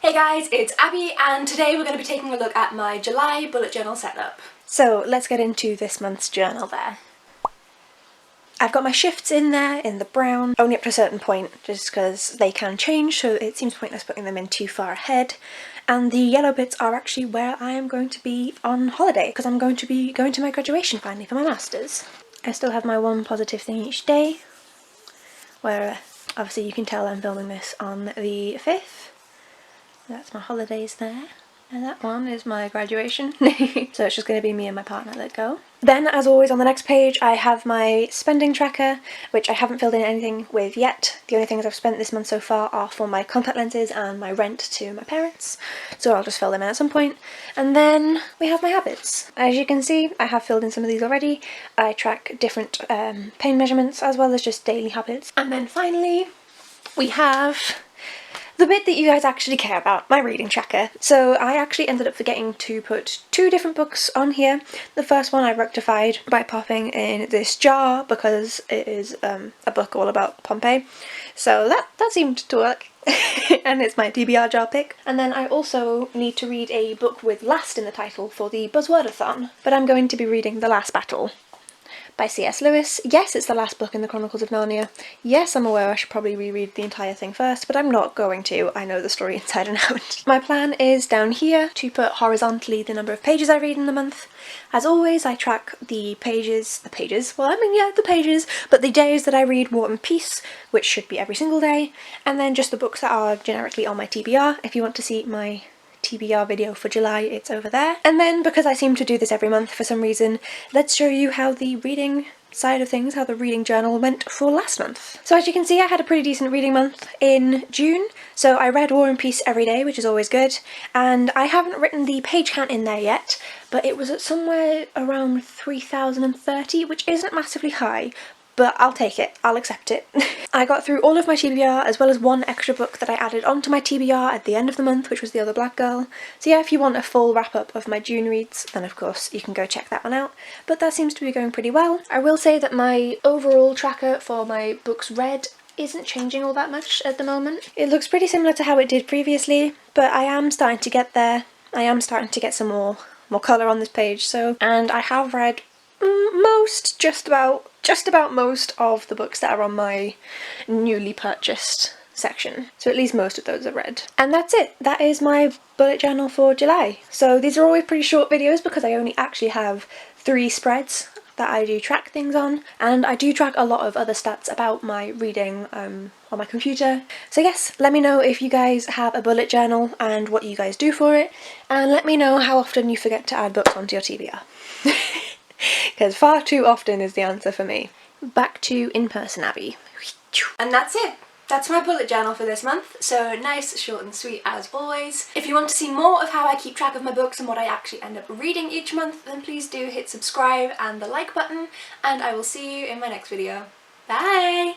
Hey guys, it's Abby and today we're going to be taking a look at my July bullet journal setup. So let's get into this month's journal there. I've got my shifts in there in the brown, only up to a certain point just because they can change, so it seems pointless putting them in too far ahead. And the yellow bits are actually where I am going to be on holiday because I'm going to be going to my graduation finally for my masters. I still have my one positive thing each day, where obviously you can tell I'm filming this on the 5th. That's my holidays there, and that one is my graduation. So it's just going to be me and my partner that go. Then, as always, on the next page I have my spending tracker, which I haven't filled in anything with yet. The only things I've spent this month so far are for my contact lenses and my rent to my parents, so I'll just fill them in at some point. And then we have my habits. As you can see, I have filled in some of these already. I track different pain measurements as well as just daily habits. And then finally we have the bit that you guys actually care about, my reading tracker. So I actually ended up forgetting to put 2 different books on here. The first one I rectified by popping in this jar because it is a book all about Pompeii. So that seemed to work. And it's my TBR jar pick. And then I also need to read a book with last in the title for the Buzzwordathon. But I'm going to be reading The Last Battle by C.S. Lewis. Yes, it's the last book in the Chronicles of Narnia. Yes, I'm aware I should probably reread the entire thing first, but I'm not going to. I know the story inside and out. My plan is down here to put horizontally the number of pages I read in the month. As always, I track the pages, but the days that I read War and Peace, which should be every single day, and then just the books that are generically on my TBR. If you want to see my TBR video for July, it's over there. And then, because I seem to do this every month for some reason, let's show you how the reading side of things, how the reading journal went for last month. So as you can see, I had a pretty decent reading month in June. So I read War and Peace every day, which is always good, and I haven't written the page count in there yet, but it was at somewhere around 3030, which isn't massively high, but I'll take it, I'll accept it. I got through all of my TBR as well as one extra book that I added onto my TBR at the end of the month, which was The Other Black Girl. So yeah, if you want a full wrap up of my June reads, then of course you can go check that one out. But that seems to be going pretty well. I will say that my overall tracker for my books read isn't changing all that much at the moment. It looks pretty similar to how it did previously, but I am starting to get there. I am starting to get some more colour on this page, so, and I have read just about most of the books that are on my newly purchased section. So at least most of those are read. And that's it. That is my bullet journal for July. So these are always pretty short videos because I only actually have 3 spreads that I do track things on, and I do track a lot of other stats about my reading on my computer. So yes, let me know if you guys have a bullet journal and what you guys do for it, and let me know how often you forget to add books onto your TBR. Because far too often is the answer for me. Back to in-person Abby. And that's it. That's my bullet journal for this month, so nice, short and sweet as always. If you want to see more of how I keep track of my books and what I actually end up reading each month, then please do hit subscribe and the like button, and I will see you in my next video. Bye!